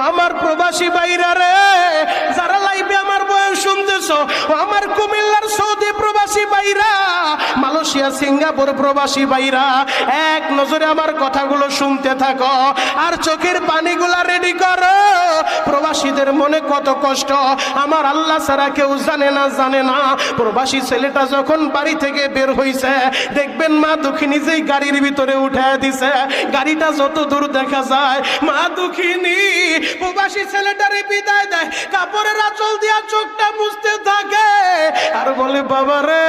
আমার প্রবাসী ভাইরা রে, যারা লাইভে আমার বয়ান শুনতেছো, আমার কুমিল্লার সৌদি প্রবাসী ভাইরা, মালয়েশিয়া সিঙ্গাপুর প্রবাসী ভাইরা, এক নজরে আমার কথাগুলো শুনতে থাকো আর চোখের পানিগুলা রেডি করো। প্রবাসীদের মনে কত কষ্ট আমার আল্লাহ ছাড়া কেউ জানে না। প্রবাসী ছেলেটা যখন বাড়ি থেকে বের হইছে, দেখবেন মা দুঃখিনী যেই গাড়ির ভিতরে উঠায় দিছে, গাড়িটা যত দূর দেখা যায়, মা দুঃখিনী প্রবাসী ছেলেটারে বিদায় দেয়, কাপড়ের আঁচল দিয়া চোখটা মুছতে থাকে আর বলে, বাবা রে,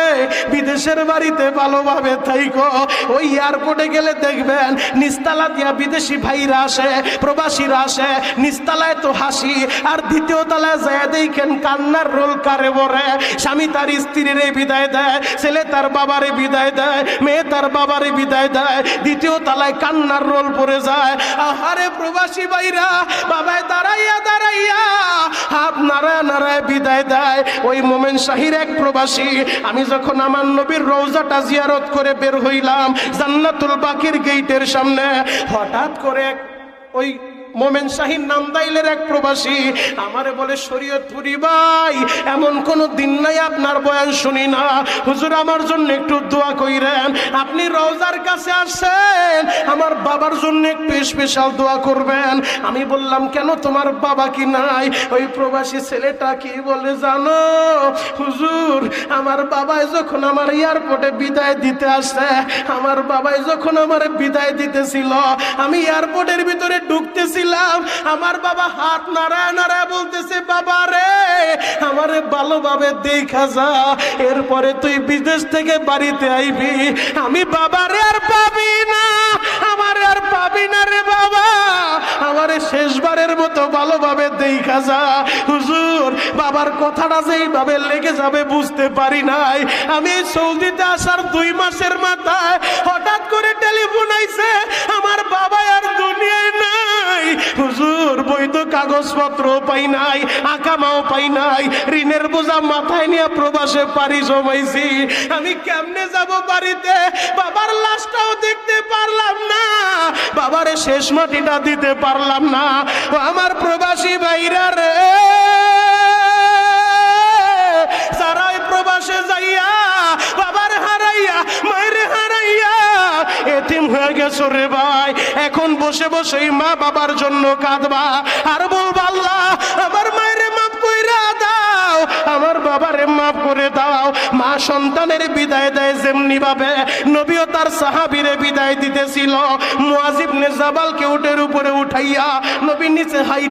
বিদেশের বাড়িতে ভালোভাবে থাইকো। ওই এয়ারপোর্টে গেলে দেখবেন নিস্তালা দিয়া বিদেশি ভাইরা আসে, প্রবাসীরা আসে, নিস্তালায় তো হাসি, আর দ্বিতীয় তলায় যায় দেখেন কান্নার রোল কারে বরে। স্বামী তার স্ত্রীর বিদায় দেয়, ছেলে তার বাবারে বিদায় দেয়, মেয়ে তার বাবারে বিদায় দেয়, দ্বিতীয় তলায় কান্নার রোল পড়ে যায়। আহারে প্রবাসী ভাইরা, বাবায় দাঁড়াইয়া হাত নাড়ায় বিদায় দেয়। ওই মোমেন শাহির এক প্রবাসী, আমি যখন আমার নবীর রওজাটা জিয়ারত করে বের হইলাম জান্নাতুল বাকির গেটের সামনে, হঠাৎ করে ওই মোমেন শাহিন নামদাইলের এক প্রবাসী আমারে বলে, শরীয়তপুরি ভাই, এমন কোন দিন নাই আপনার বয়ান শুনি না, হুজুর আমার জন্য একটু দোয়া কইরেন। আপনি রওজার কাছে আসছেন, আমার বাবার জন্য একটু স্পেশাল দোয়া করবেন। আমি বললাম, কেন, তোমার বাবা কি নাই? ওই প্রবাসী ছেলেটা কি বলে জানো, হুজুর আমার বাবাই যখন আমার এয়ারপোর্টে বিদায় দিতে আসছে, আমার বাবাই যখন আমার বিদায় দিতেছিল, আমি এয়ারপোর্টের ভিতরে ঢুকতেছি, আমার বাবা হাত নাড়ায় বলতেছে, বাবা রে, আমারে ভালোভাবে দেখা যা, এরপরে তুই বিদেশ থেকে বাড়িতে আইবি। আমি বাবারে আর পাবি না, আমারে আর পাবি না রে বাবা, আমারে শেষবারের মতো ভালোভাবে দেখা যা। হুজুর বাবার কথাটা যেইভাবে লেগে যাবে বুঝতে পারি নাই। আমি সৌদিতে আসার 2 মাসের মাথায় হঠাৎ করে টেলিফোন আইছে, আমার বাবা আর দুনিয়ায় নাই। হুজুর বৈধ কাগজপত্র পাই নাই, আকামাও পাই নাই, ঋণের বোঝা মাথায় নিয়ে প্রবাসে পাড়ি জমাইছি। আমি কেমনে যাব বাড়িতে? বাবার লাশটাও দেখতে পারলাম না, বাবারে শেষ মাটিটা দিতে পারলাম না। আমার প্রবাসী ভাইরা রে, যারা প্রবাসে যাইয়া বাবার হারাইয়া, মায়ের হারাইয়া এতিম হয়ে গেছো রে ভাই, এখন বসে বসেই মা বাবার জন্য কাঁদবা আর বলবা, আল্লাহ আমার মায়ের মাফ কইরা দাও, আমার বাবারে মাফ করে দাও। মা সন্তানের বিদায় দেয় যেমনি ভাবে নবীও তার সাহাবীরে বিদায় দিতেছিল। মুআজ ইবনে জাবালকে উটের উপরে উঠাইয়া নবী নিচে হাই